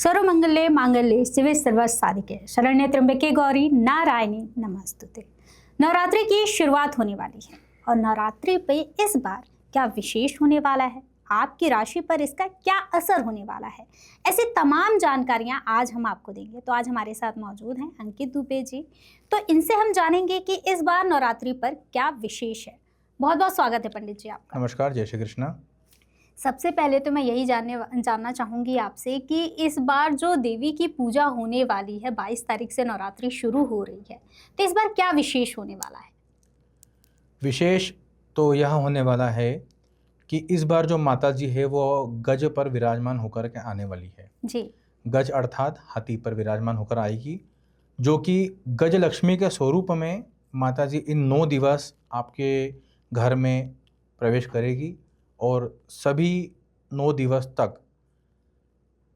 सर्वमंगले मांगल्ये शिवे सर्वसाधिके शरण्ये त्र्यंबके गौरी नारायणी नमस्तुते। नवरात्रि की शुरुआत होने वाली है और नवरात्रि पे इस बार क्या विशेष होने वाला है, आपकी राशि पर इसका क्या असर होने वाला है, ऐसी तमाम जानकारियां आज हम आपको देंगे। तो आज हमारे साथ मौजूद हैं अंकित दुबे जी, तो इनसे हम जानेंगे कि इस बार नवरात्रि पर क्या विशेष है। बहुत बहुत स्वागत है पंडित जी आपका। नमस्कार, जय श्री कृष्ण। सबसे पहले तो मैं यही जानना चाहूँगी आपसे कि इस बार जो देवी की पूजा होने वाली है, 22 तारीख से नवरात्रि शुरू हो रही है, तो इस बार क्या विशेष होने वाला है? विशेष तो यह होने वाला है कि इस बार जो माता जी है वो गज पर विराजमान होकर के आने वाली है जी। गज अर्थात हाथी पर विराजमान होकर आएगी, जो कि गज लक्ष्मी के स्वरूप में माता जी इन 9 दिवस आपके घर में प्रवेश करेगी और सभी 9 दिवस तक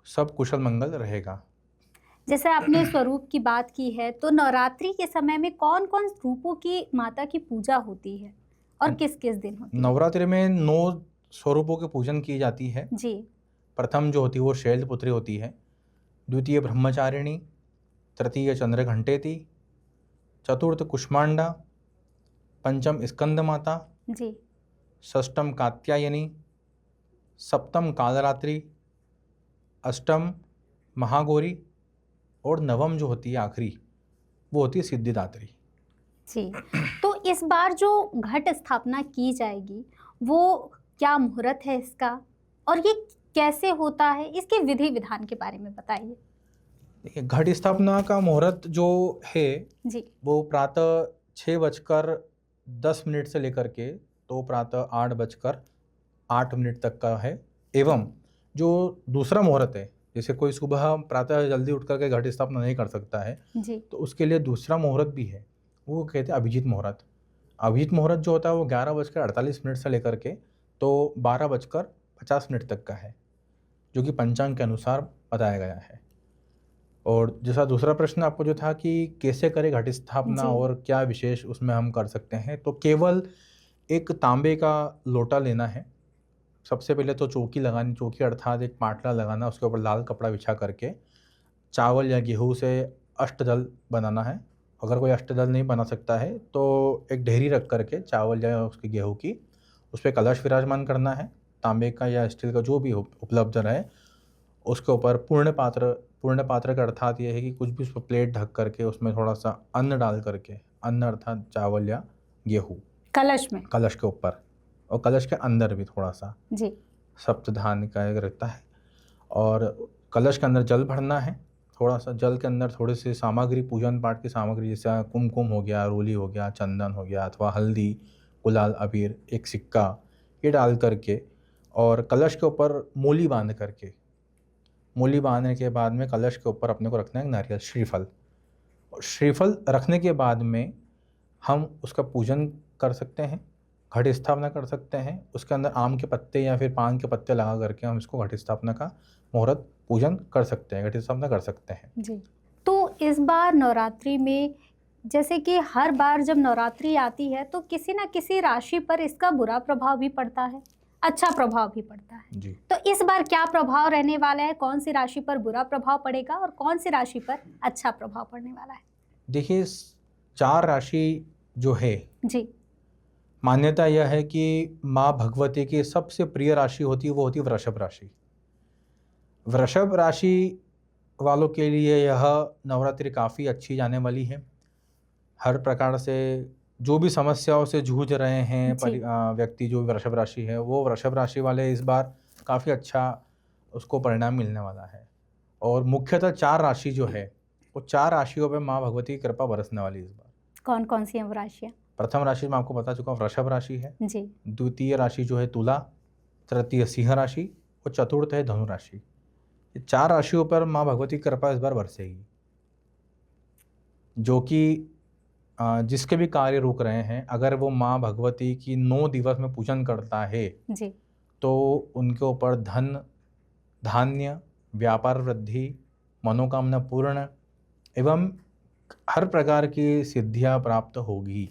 सब कुशल मंगल रहेगा। जैसे आपने स्वरूप की बात की है, तो नवरात्रि के समय में कौन कौन रूपों की माता की पूजा होती है और किस किस दिन होती है? नवरात्रि में 9 स्वरूपों के पूजन की जाती है। जी। प्रथम जो होती है वो शैलपुत्री होती है, द्वितीय ब्रह्मचारिणी, तृतीय चंद्रघंटेति, चतुर्थ कुष्मांडा, पंचम स्कंद माता, जी। षष्ठम कात्यायनी, सप्तम कालरात्रि, अष्टम महागौरी और नवम जो होती है आखिरी वो होती है सिद्धिदात्री। जी। तो इस बार जो घट स्थापना की जाएगी वो क्या मुहूर्त है इसका, और ये कैसे होता है, इसके विधि विधान के बारे में बताइए। देखिए, घट स्थापना का मुहूर्त जो है जी। वो प्रातः 6:10 से लेकर के तो प्रातः 8:08 तक का है। एवं जो दूसरा मुहूर्त है, जैसे कोई सुबह प्रातः जल्दी उठ करके घट स्थापना नहीं कर सकता है जी। तो उसके लिए दूसरा मुहूर्त भी है, वो कहते हैं अभिजीत मुहूर्त। अभिजीत मुहूर्त जो होता है वो 11:48 से लेकर के तो 12:50 तक का है, जो कि पंचांग के अनुसार बताया गया है। और जैसा दूसरा प्रश्न आपको जो था कि कैसे करें घट स्थापना और क्या विशेष उसमें हम कर सकते हैं, तो केवल एक तांबे का लोटा लेना है। सबसे पहले तो चौकी लगानी, चौकी अर्थात एक पाटला लगाना, उसके ऊपर लाल कपड़ा बिछा करके चावल या गेहूँ से अष्टदल बनाना है। अगर कोई अष्टदल नहीं बना सकता है तो एक ढेरी रख करके चावल या उसके गेहूँ की, उस पर कलश विराजमान करना है, तांबे का या स्टील का जो भी उपलब्ध रहे। उसके ऊपर पूर्ण पात्र का अर्थात यह है कि कुछ भी उस पर प्लेट ढक करके उसमें थोड़ा सा अन्न डाल करके, अन्न अर्थात चावल या गेहूँ कलश में, कलश के ऊपर और कलश के अंदर भी थोड़ा सा जी सप्तधान्य का एक रहता है। और कलश के अंदर जल भरना है, थोड़ा सा जल के अंदर थोड़ी सी सामग्री, पूजन पाठ की सामग्री, जैसे कुमकुम हो गया, रोली हो गया, चंदन हो गया, अथवा हल्दी, गुलाल, अबीर, एक सिक्का, ये डाल करके और कलश के ऊपर मूली बांधने के बाद में कलश के ऊपर अपने को रखना है नारियल श्रीफल। और श्रीफल रखने के बाद में हम उसका पूजन कर सकते हैं, घट स्थापना कर सकते हैं। उसके अंदर आम के पत्ते या फिर पान के पत्ते लगा करके हम इसको घट स्थापना का मुहूर्त पूजन कर सकते हैं, घट स्थापना कर सकते हैं। जी। तो इस बार नवरात्रि में, जैसे कि हर बार जब नवरात्रि आती है तो किसी ना किसी राशि पर इसका बुरा प्रभाव भी पड़ता है, अच्छा प्रभाव भी पड़ता है। जी। तो इस बार क्या प्रभाव रहने वाला है, कौन सी राशि पर बुरा प्रभाव पड़ेगा और कौन सी राशि पर अच्छा प्रभाव पड़ने वाला है? देखिए, 4 राशि जो है, जी। मान्यता यह है कि माँ भगवती की सबसे प्रिय राशि होती है, वो होती है वृषभ राशि। वृषभ राशि वालों के लिए यह नवरात्रि काफ़ी अच्छी जाने वाली है। हर प्रकार से जो भी समस्याओं से जूझ रहे हैं व्यक्ति, जो वृषभ राशि है, वो वृषभ राशि वाले इस बार काफ़ी अच्छा उसको परिणाम मिलने वाला है। और मुख्यतः 4 राशि जो है वो 4 राशियों पे माँ भगवती की कृपा बरसने वाली है इस बार। कौन कौन सी हैं वो राशियाँ? प्रथम राशि मैं आपको बता चुका हूँ, वृषभ राशि है। जी। द्वितीय राशि जो है तुला, तृतीय सिंह राशि और चतुर्थ है धनु राशि। ये 4 राशियों पर माँ भगवती की कृपा इस बार बरसेगी, जो कि जिसके भी कार्य रुक रहे हैं, अगर वो माँ भगवती की 9 दिवस में पूजन करता है जी। तो उनके ऊपर धन धान्य, व्यापार वृद्धि, मनोकामना पूर्ण एवं हर प्रकार की सिद्धियां प्राप्त होगी।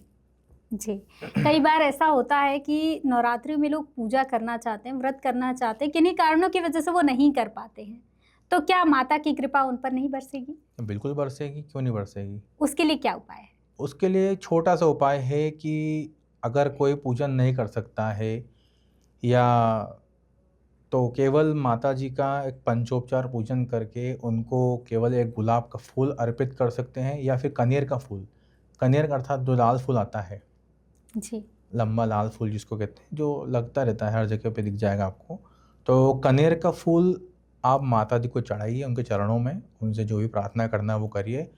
जी। कई बार ऐसा होता है कि नवरात्रि में लोग पूजा करना चाहते हैं, व्रत करना चाहते हैं, किन्हीं कारणों की वजह से वो नहीं कर पाते हैं। तो क्या माता की कृपा उन पर नहीं बरसेगी? बिल्कुल बरसेगी, क्यों नहीं बरसेगी। उसके लिए क्या उपाय है? उसके लिए छोटा सा उपाय है कि अगर कोई पूजन नहीं कर सकता है या तो केवल माता जी का एक पंचोपचार पूजन करके उनको केवल एक गुलाब का फूल अर्पित कर सकते हैं या फिर कनेर का फूल, कनेर अर्थात जो लाल फूल आता है, जी। लंबा लाल फूल जिसको कहते हैं, जो लगता रहता है हर जगह पे दिख जाएगा आपको। तो कनेर का फूल आप माता जी को चढ़ाइए उनके चरणों में, उनसे जो भी प्रार्थना करना है वो करिए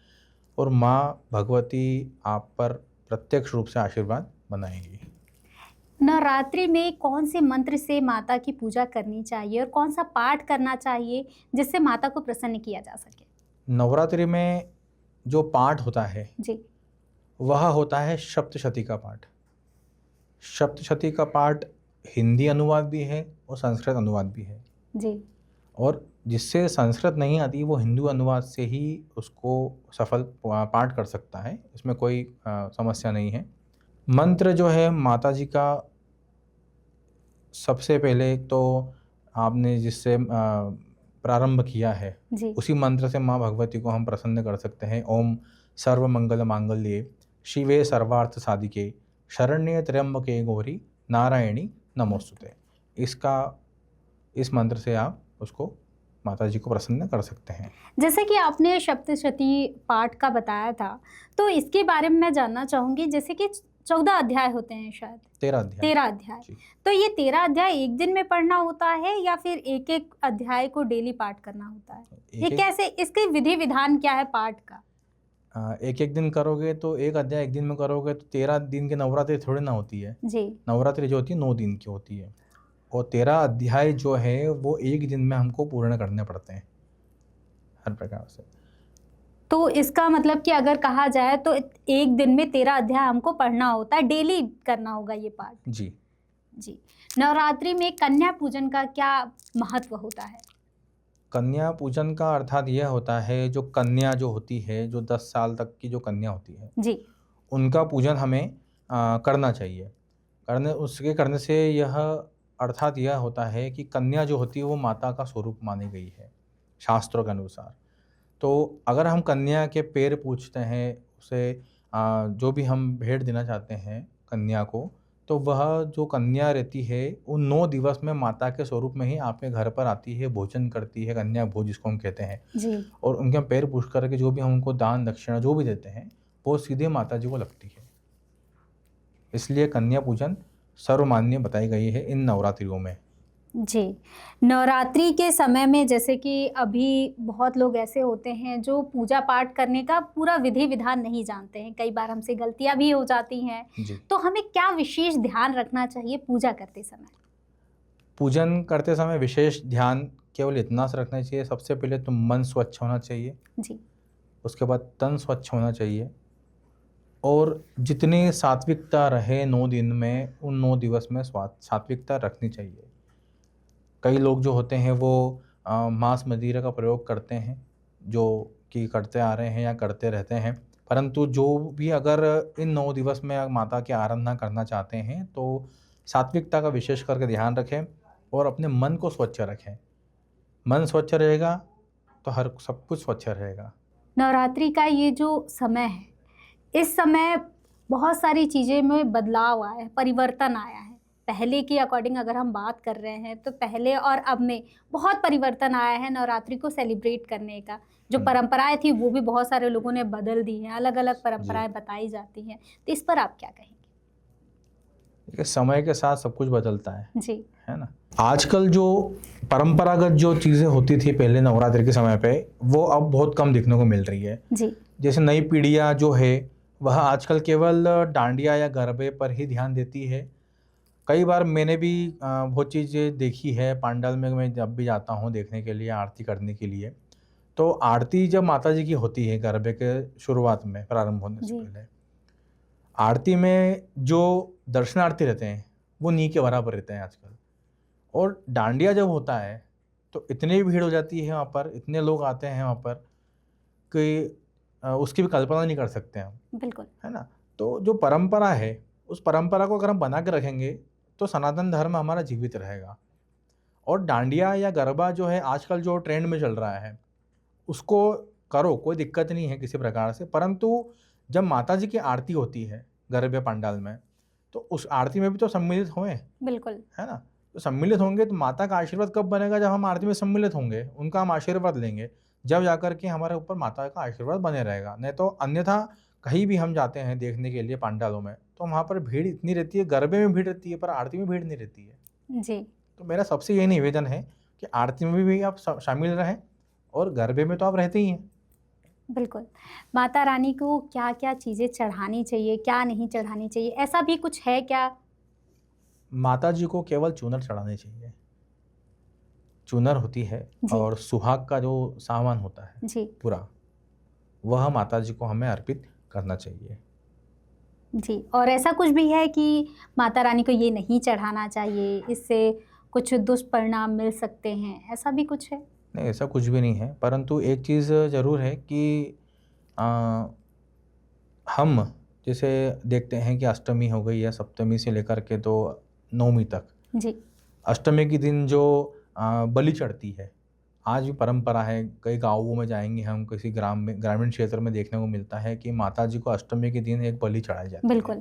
और माँ भगवती आप पर प्रत्यक्ष रूप से आशीर्वाद बनाएंगी। नवरात्रि में कौन से मंत्र से माता की पूजा करनी चाहिए और कौन सा पाठ करना चाहिए जिससे माता को प्रसन्न किया जा सके? नवरात्रि में जो पाठ होता है जी। वह होता है सप्तशती का पाठ। सप्तशती का पाठ हिंदी अनुवाद भी है और संस्कृत अनुवाद भी है। जी। और जिससे संस्कृत नहीं आती वो हिंदू अनुवाद से ही उसको सफल पाठ कर सकता है, इसमें कोई समस्या नहीं है। मंत्र जो है माता जी का, सबसे पहले तो आपने जिससे प्रारंभ किया है जी। उसी मंत्र से माँ भगवती को हम प्रसन्न कर सकते हैं। ओम सर्व मंगल मांगल्ये शिवे सर्वार्थ साधिके शरण्ये त्र्यंबके गौरी नारायणी नमोस्तुते। इस मंत्र से आप उसको माता जी को प्रसन्न कर सकते हैं। जैसे कि आपने सप्तशती पाठ का बताया था, तो इसके बारे में मैं जानना चाहूँगी। जैसे कि 14 अध्याय होते हैं शायद, 13 अध्याय। जी। तो ये 13 अध्याय एक दिन में पढ़ना होता है या फिर एक एक अध्याय को डेली पाठ करना होता है? ये कैसे, इसके विधि विधान क्या है पाठ का? एक एक दिन करोगे तो एक अध्याय एक दिन में करोगे तो 13 दिन की नवरात्रि थोड़ी ना होती है। जी। नवरात्रि जो होती है 9 दिन की होती है और 13 अध्याय जो है वो एक दिन में हमको पूर्ण करने पड़ते हैं हर प्रकार से। तो इसका मतलब कि अगर कहा जाए तो एक दिन में 13 अध्याय हमको पढ़ना होता है, डेली करना होगा ये पाठ। जी। जी। नवरात्रि में कन्या पूजन का क्या महत्व होता है? कन्या पूजन का अर्थात यह होता है, जो कन्या जो होती है, जो 10 साल तक की जो कन्या होती है जी। उनका पूजन हमें करना चाहिए। उसके करने से यह अर्थात यह होता है कि कन्या जो होती है वो माता का स्वरूप मानी गई है शास्त्रों के अनुसार। तो अगर हम कन्या के पैर पूछते हैं, उसे जो भी हम भेंट देना चाहते हैं कन्या को, तो वह जो कन्या रहती है उन 9 दिवस में माता के स्वरूप में ही आपके घर पर आती है, भोजन करती है, कन्या भोज जिसको हम कहते हैं। जी। और उनके पैर पूछ करके जो भी हम उनको दान दक्षिणा जो भी देते हैं वो सीधे माता जी को लगती है। इसलिए कन्या पूजन सर्वमान्य बताई गई है इन नवरात्रियों में। जी। नवरात्रि के समय में जैसे कि अभी बहुत लोग ऐसे होते हैं जो पूजा पाठ करने का पूरा विधि विधान नहीं जानते हैं, कई बार हमसे गलतियां भी हो जाती हैं। जी। तो हमें क्या विशेष ध्यान रखना चाहिए पूजा करते समय? पूजन करते समय विशेष ध्यान केवल इतना सा रखना चाहिए, सबसे पहले तो मन स्वच्छ होना चाहिए, जी। उसके बाद तन स्वच्छ होना चाहिए और जितनी सात्विकता रहे 9 दिन में उन 9 दिवस में सात्विकता रखनी चाहिए। कई लोग जो होते हैं वो मांस मदिरा का प्रयोग करते हैं, जो कि करते आ रहे हैं या करते रहते हैं, परंतु जो भी अगर इन 9 दिवस में माता की आराधना करना चाहते हैं तो सात्विकता का विशेष करके ध्यान रखें और अपने मन को स्वच्छ रखें। मन स्वच्छ रहेगा तो हर सब कुछ स्वच्छ रहेगा। नवरात्रि का ये जो समय है, इस समय बहुत सारी चीज़ें में बदलाव आया है, परिवर्तन आया है। पहले के अकॉर्डिंग अगर हम बात कर रहे हैं तो पहले और अब में बहुत परिवर्तन आया है नवरात्रि को सेलिब्रेट करने का। जो परंपराएं थी वो भी बहुत सारे लोगों ने बदल दी हैं, अलग अलग परंपराएं बताई जाती हैं। तो इस पर आप क्या कहेंगे? देखिए, समय के साथ सब कुछ बदलता है जी। है ना। आजकल जो परंपरागत जो चीज़ें होती थी पहले नवरात्रि के समय पे, वो अब बहुत कम देखने को मिल रही है। जी। जैसे नई पीढ़ियाँ जो है वह आजकल केवल डांडिया या गरबे पर ही ध्यान देती है। कई बार मैंने भी बहुत चीज़ें देखी है पंडाल में, मैं जब भी जाता हूँ देखने के लिए, आरती करने के लिए, तो आरती जब माता जी की होती है गरबे के शुरुआत में प्रारंभ होने से पहले, आरती में जो दर्शनार्थी रहते हैं वो नी के बराबर रहते हैं आजकल। और डांडिया जब होता है तो इतनी भीड़ हो जाती है वहाँ पर, इतने लोग आते हैं वहाँ पर कि उसकी भी कल्पना नहीं कर सकते हम, बिल्कुल, है ना। तो जो परंपरा है उस परंपरा को अगर हम बना के रखेंगे तो सनातन धर्म हमारा जीवित रहेगा और डांडिया या गरबा जो है आजकल जो ट्रेंड में चल रहा है उसको करो, कोई दिक्कत नहीं है किसी प्रकार से, परंतु जब माता जी की आरती होती है गरबे पंडाल में, तो उस आरती में भी तो सम्मिलित हों, बिल्कुल, है ना। तो सम्मिलित होंगे तो माता का आशीर्वाद कब बनेगा? जब हम आरती में सम्मिलित होंगे, उनका हम आशीर्वाद लेंगे, जब जाकर के हमारे ऊपर माता का आशीर्वाद बने रहेगा। नहीं तो अन्यथा कहीं भी हम जाते हैं देखने के लिए पंडालों में, तो वहाँ पर भीड़ इतनी रहती है, गरबे में भीड़ रहती है पर आरती में भीड़ नहीं रहती है। जी। तो मेरा सबसे यही निवेदन है कि आरती में भी आप शामिल रहें और गरबे में तो आप रहते ही हैं। बिल्कुल। माता रानी को क्या-क्या चीज़ें चढ़ानी चाहिए, क्या नहीं चढ़ानी चाहिए, ऐसा भी कुछ है क्या? माता जी को केवल चूनर चढ़ाने चाहिए। चूनर होती है जी। और सुहाग का जो सामान होता है जी, पूरा, वह माता जी को हमें अर्पित करना चाहिए। जी। और ऐसा कुछ भी है कि माता रानी को ये नहीं चढ़ाना चाहिए, इससे कुछ दुष्परिणाम मिल सकते हैं, ऐसा भी कुछ है? नहीं, ऐसा कुछ भी नहीं है, परंतु एक चीज़ ज़रूर है कि अ, हम जैसे देखते हैं कि अष्टमी हो गई या सप्तमी से लेकर के तो नवमी तक, जी, अष्टमी के दिन जो बलि चढ़ती है, आज भी परंपरा है। कई गाँवों में जाएँगे हम, किसी ग्रामीण क्षेत्र में देखने को मिलता है कि माता जी को अष्टमी के दिन एक बलि चढ़ाई जाती बिल्कुल।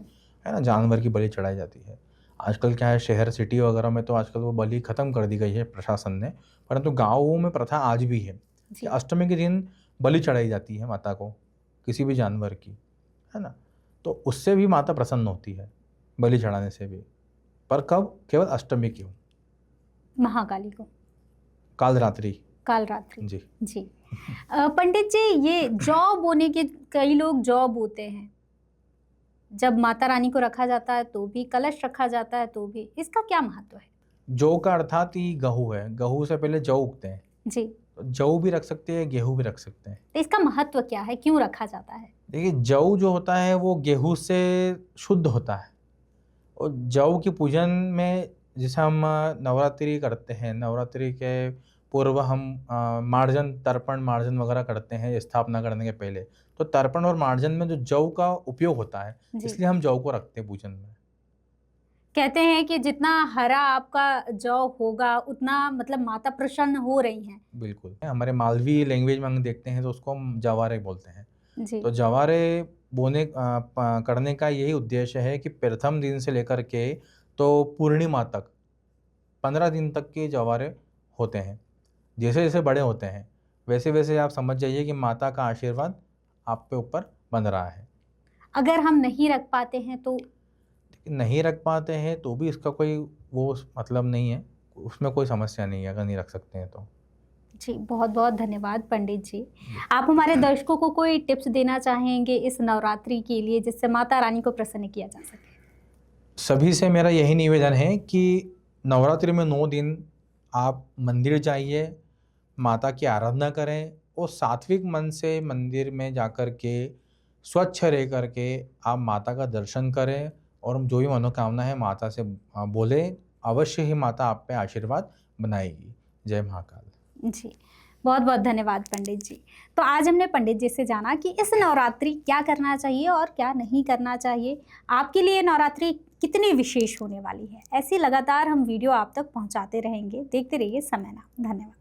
है ना? जानवर की बलि चढ़ाई जाती है। आजकल क्या है, शहर सिटी वगैरह में तो आजकल वो बलि ख़त्म कर दी गई है प्रशासन ने, परंतु गाँवों में प्रथा आज भी है कि जी, अष्टमी के दिन बलि चढ़ाई जाती है माता को, किसी भी जानवर की, है ना? तो उससे भी माता प्रसन्न होती है, बलि चढ़ाने से भी। पर कब? केवल अष्टमी क्यों? महाकाली को, काल रात्रि। काल रात्रि। जी। जी। पंडित जी, ये जौ बोने के कई लोग जौ बोते हैं। जब माता रानी को रखा जाता है तो भी, कलश रखा जाता है तो भी, इसका क्या महत्व है? जौ का अर्थात ही गेहूँ है, गेहूँ से पहले जौ उगते हैं। जी। तो जौ भी रख सकते हैं, गेहूँ भी रख सकते हैं। तो इसका महत्व क्या है? क्यों रखा जाता है? देखिए, जौ जो होता है वो गेहूँ से शुद्ध होता है और जौ की पूजन में जैसे हम नवरात्रि करते हैं, नवरात्रि के पूर्व हम मार्जन, तर्पण मार्जन वगैरह करते हैं स्थापना करने के पहले। तो तर्पण और मार्जन में जो जौ का उपयोग होता है, जी। इसलिए हम जौ को रखते हैं पूजन में। कहते हैं कि जितना हरा आपका जौ होगा उतना मतलब माता प्रसन्न हो रही हैं। बिल्कुल। हमारे मालवी लैंग्वेज में हम देखते हैं तो उसको हम जवारे बोलते हैं। जी, तो जवारे करने का यही उद्देश्य है कि प्रथम दिन से लेकर के तो पूर्णिमा तक 15 दिन तक के जवारे होते हैं। जैसे-जैसे बड़े होते हैं, वैसे-वैसे आप समझ जाइए कि माता का आशीर्वाद आप पे ऊपर बन रहा है। अगर हम नहीं रख पाते हैं तो? नहीं रख पाते हैं तो भी इसका कोई वो मतलब नहीं है, उसमें कोई समस्या नहीं है अगर नहीं रख सकते हैं तो। जी, बहुत-बहुत धन्यवाद पंडित जी। आप हमारे दर्शकों को कोई टिप्स देना चाहेंगे इस नवरात्रि के लिए जिससे माता रानी को प्रसन्न किया जा सके? सभी से मेरा यही निवेदन है कि नवरात्रि में 9 दिन आप मंदिर जाइए, माता की आराधना करें और सात्विक मन से मंदिर में जाकर के स्वच्छ रह कर के आप माता का दर्शन करें और जो भी मनोकामना है माता से बोलें, अवश्य ही माता आप पे आशीर्वाद बनाएगी। जय महाकाल। जी, बहुत-बहुत धन्यवाद पंडित जी। तो आज हमने पंडित जी से जाना कि इस नवरात्रि क्या करना चाहिए और क्या नहीं करना चाहिए। आपके लिए नवरात्रि कितनी विशेष होने वाली है। ऐसी लगातार हम वीडियो आप तक पहुंचाते रहेंगे। देखते रहिए समय नाम। धन्यवाद।